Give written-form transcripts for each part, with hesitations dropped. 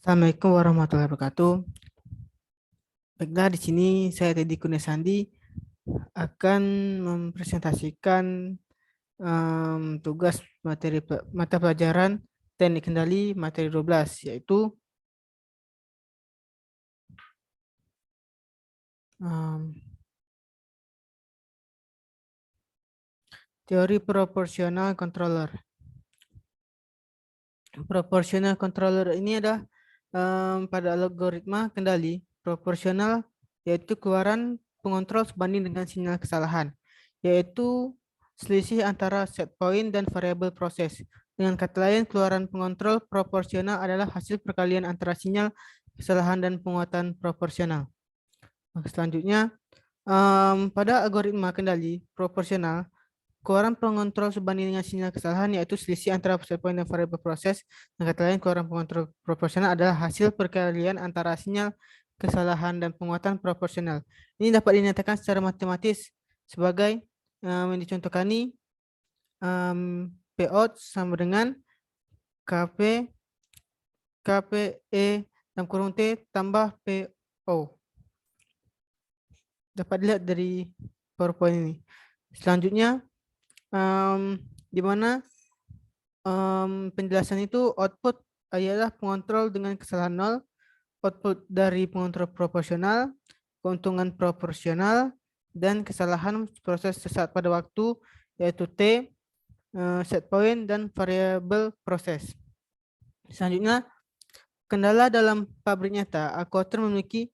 Assalamualaikum warahmatullahi wabarakatuh. Baiklah, di sini saya Teddy Kunesandi akan mempresentasikan tugas mata pelajaran Teknik Kendali materi 12, yaitu em, teori proporsional controller. Proporsional controller ini adalah pada algoritma kendali proporsional, yaitu keluaran pengontrol sebanding dengan sinyal kesalahan, yaitu selisih antara set point dan variabel proses. Dengan kata lain, keluaran pengontrol proporsional adalah hasil perkalian antara sinyal kesalahan dan penguatan proporsional. Selanjutnya, pada algoritma kendali proporsional, keluaran pengontrol sebanding dengan sinyal kesalahan yaitu selisih antara set point dan variabel proses. Dengan kata lain, keluaran pengontrol proporsional adalah hasil perkalian antara sinyal kesalahan dan penguatan proporsional. Ini dapat dinyatakan secara matematis sebagai yang dicontohkan ini, Pout sama dengan KP KPE dalam kurung T tambah PO. Dapat dilihat dari PowerPoint ini. Selanjutnya, di mana penjelasan itu output adalah pengontrol dengan kesalahan nol, output dari pengontrol proporsional, keuntungan proporsional, dan kesalahan proses sesat pada waktu, yaitu T, set point, dan variabel proses. Selanjutnya, kendala dalam pabrik nyata. Aquater memiliki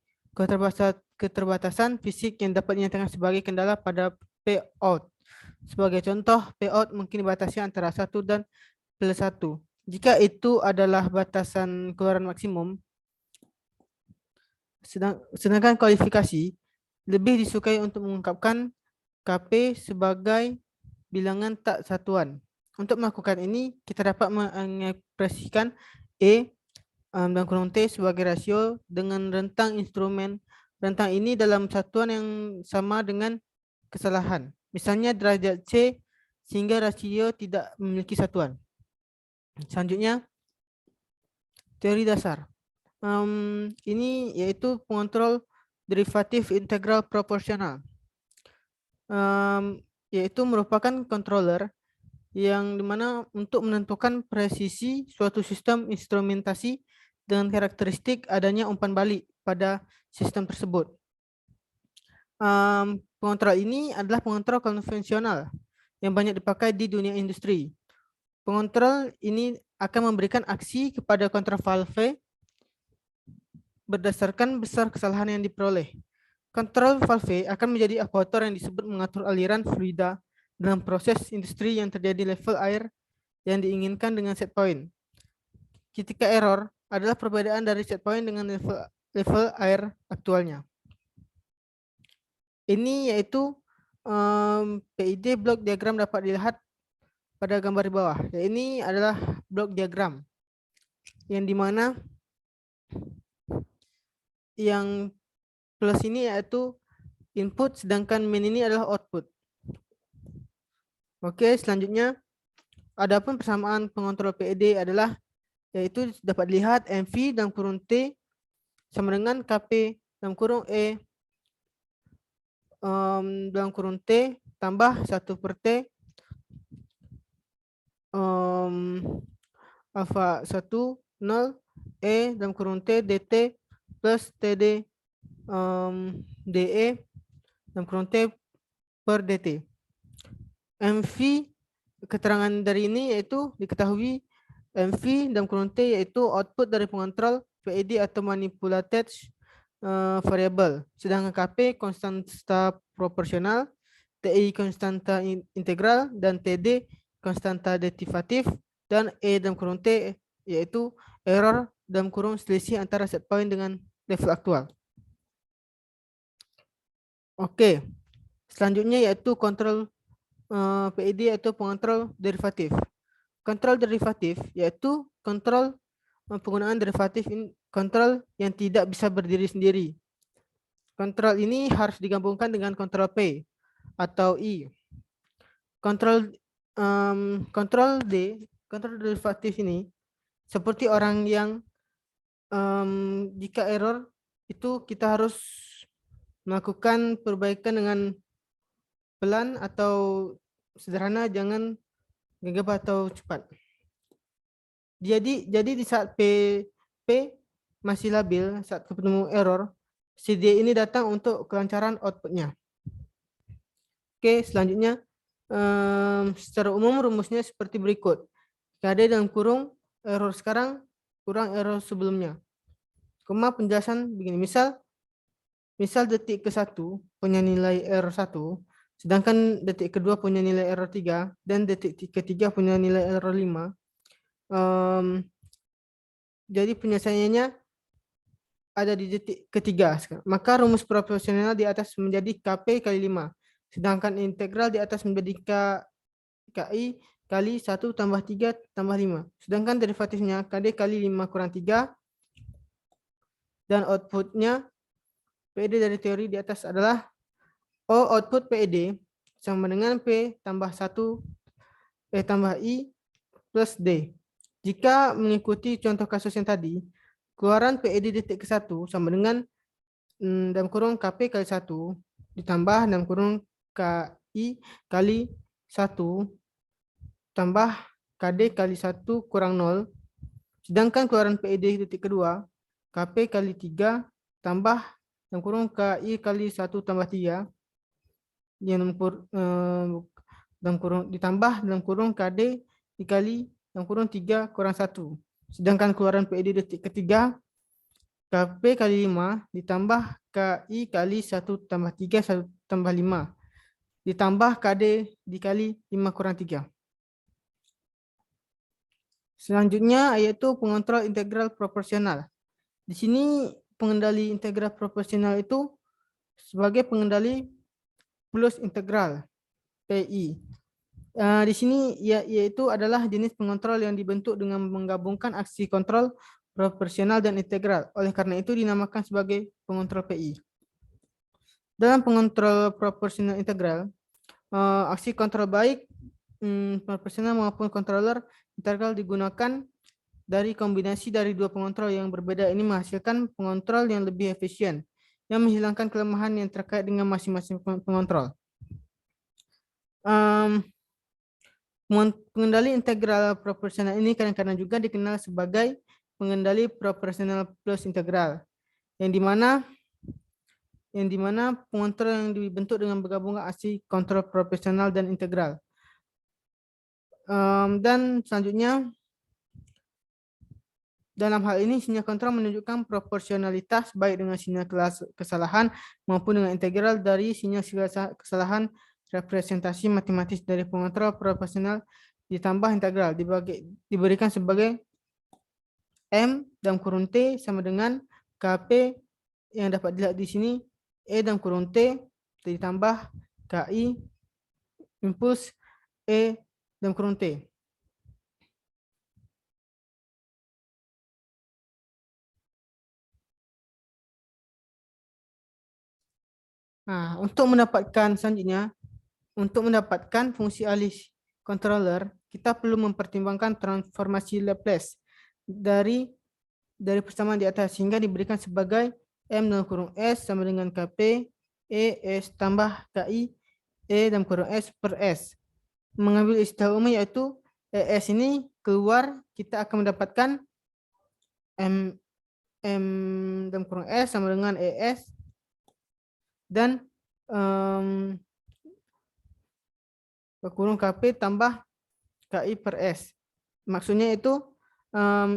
keterbatasan fisik yang dapat dinyatakan sebagai kendala pada payout. Sebagai contoh, payout mungkin dibatasi antara 1 dan +1. Jika itu adalah batasan keluaran maksimum, sedangkan kualifikasi lebih disukai untuk mengungkapkan KP sebagai bilangan tak satuan. Untuk melakukan ini, kita dapat mengekspresikan E dan kurung T sebagai rasio dengan rentang instrumen. Rentang ini dalam satuan yang sama dengan kesalahan. Misalnya derajat C sehingga rasio tidak memiliki satuan. Selanjutnya, teori dasar. Ini yaitu pengontrol derivatif integral proporsional. Yaitu merupakan controller yang dimana untuk menentukan presisi suatu sistem instrumentasi dengan karakteristik adanya umpan balik pada sistem tersebut. Pengontrol ini adalah pengontrol konvensional yang banyak dipakai di dunia industri. Pengontrol ini akan memberikan aksi kepada kontrol valve berdasarkan besar kesalahan yang diperoleh. Kontrol valve akan menjadi aktuator yang disebut mengatur aliran fluida dalam proses industri yang terjadi level air yang diinginkan dengan set point. Ketika error adalah perbedaan dari set point dengan level air aktualnya. Ini yaitu PID blok diagram dapat dilihat pada gambar di bawah. Ini adalah blok diagram yang dimana yang plus ini yaitu input, sedangkan min ini adalah output. Oke, selanjutnya adapun persamaan pengontrol PID adalah yaitu dapat dilihat MV dalam kurung T sama dengan KP dalam kurung E dalam kurung T tambah 1/T alfa 1 0 E dalam kurung T DT plus TD DE dalam kurung T per DT. MV keterangan dari ini yaitu diketahui MV dalam kurung T yaitu output dari pengontrol PID atau manipulated variable, sedangkan KP konstanta proporsional, TI konstanta integral, dan TD konstanta derivatif, dan E dalam kurung T yaitu error dalam kurung selisih antara set point dengan level aktual. Oke, selanjutnya yaitu kontrol PID yaitu pengontrol derivatif. Kontrol derivatif yaitu kontrol penggunaan derivatif kontrol yang tidak bisa berdiri sendiri. Kontrol ini harus digabungkan dengan kontrol P atau I. Kontrol kontrol D, kontrol derivatif ini seperti orang yang jika error itu kita harus melakukan perbaikan dengan pelan atau sederhana, jangan gegabah atau cepat. Jadi di saat P masih labil, saat ketemu error, si D ini datang untuk kelancaran outputnya. Oke, selanjutnya secara umum rumusnya seperti berikut. KD dalam kurung error sekarang kurang error sebelumnya. Koma penjelasan begini. Misal detik ke-1 punya nilai error 1, sedangkan detik kedua punya nilai error 3, dan detik ketiga punya nilai error 5. Jadi penyelesaiannya ada di detik ketiga. Maka rumus proporsional di atas menjadi KP kali 5. Sedangkan integral di atas menjadi KI kali 1 tambah 3 tambah 5. Sedangkan derivatifnya KD kali 5 kurang 3. Dan outputnya PED dari teori di atas adalah output PED sama dengan P tambah 1 P tambah I plus D. Jika mengikuti contoh kasus yang tadi, keluaran PED detik ke-1 sama dengan dalam kurung KP kali 1 ditambah dalam kurung KI kali 1 tambah KD kali 1 kurang 0. Sedangkan keluaran PED detik kedua, KP kali 3 tambah dalam kurung KI kali 1 tambah 3 yang dalam kurung ditambah dalam kurung KD dikali dalam kurung 3 kurang 1. Sedangkan keluaran PED detik ketiga, KP kali 5 ditambah KI kali 1 tambah 3 1 tambah 5 ditambah KD dikali 5 kurang 3. Selanjutnya yaitu pengontrol integral proporsional. Di sini pengendali integral proporsional itu sebagai pengendali plus integral PI. Di sini yaitu adalah jenis pengontrol yang dibentuk dengan menggabungkan aksi kontrol proporsional dan integral. Oleh karena itu dinamakan sebagai pengontrol PI. Dalam pengontrol proporsional integral, aksi kontrol baik proporsional maupun controller integral digunakan dari kombinasi dari dua pengontrol yang berbeda ini menghasilkan pengontrol yang lebih efisien yang menghilangkan kelemahan yang terkait dengan masing-masing pengontrol. Pengendali integral proporsional ini kadang-kadang juga dikenal sebagai pengendali proporsional plus integral, yang dimana pengontrol yang dibentuk dengan bergabungnya aksi kontrol proporsional dan integral. Dan selanjutnya, dalam hal ini sinyal kontrol menunjukkan proporsionalitas baik dengan sinyal kesalahan maupun dengan integral dari sinyal kesalahan representasi matematis dari pengontrol proporsional ditambah integral diberikan sebagai M dalam kurung T sama dengan KP yang dapat dilihat di sini E dalam kurung T ditambah KI impuls E dalam kurung T. Nah, untuk mendapatkan fungsi alih controller, kita perlu mempertimbangkan transformasi Laplace dari persamaan di atas sehingga diberikan sebagai M dalam kurung S sama dengan KP E S tambah KI E dalam kurung S per S. Mengambil istilah umum yaitu ES ini keluar, kita akan mendapatkan M dalam kurung S sama dengan ES dan kurung KP tambah KI per S. Maksudnya itu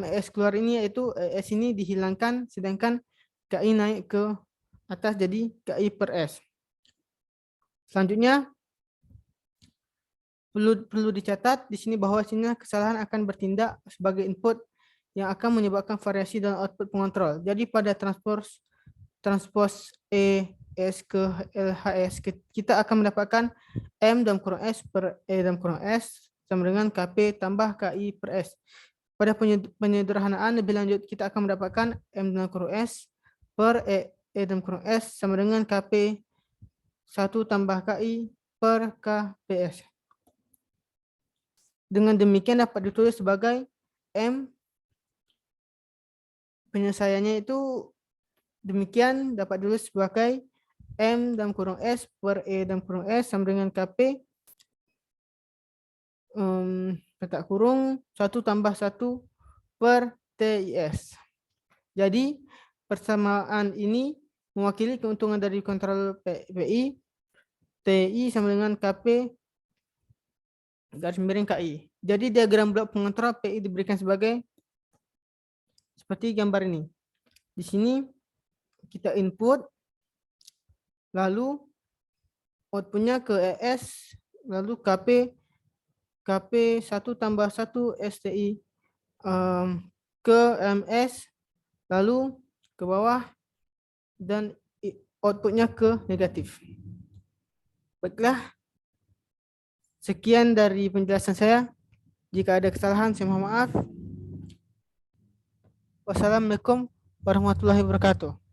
S keluar ini yaitu S ini dihilangkan sedangkan KI naik ke atas jadi KI per S. Selanjutnya perlu dicatat di sini bahwa sinyal kesalahan akan bertindak sebagai input yang akan menyebabkan variasi dalam output pengontrol. Jadi pada transpos ES ke LHS kita akan mendapatkan M dalam kurung S per E dalam kurung S sama dengan KP tambah KI per S. Pada penyederhanaan lebih lanjut kita akan mendapatkan M dalam kurung S per E dalam kurung S sama dengan KP 1 tambah KI per KPS. Dengan demikian dapat ditulis sebagai M penyelesaiannya itu demikian, dapat ditulis sebagai M dalam kurung S per E dalam kurung S sama dengan KP petak kurung 1 tambah 1 per TIS. Jadi persamaan ini mewakili keuntungan dari kontrol PI. TI sama dengan KP garis miring KI. Jadi diagram blok pengontrol PI diberikan sebagai seperti gambar ini. Di sini kita input, lalu outputnya ke ES, lalu KP 1 tambah 1 STI ke MS, lalu ke bawah, dan outputnya ke negatif. Baiklah, sekian dari penjelasan saya. Jika ada kesalahan, saya mohon maaf. Wassalamualaikum warahmatullahi wabarakatuh.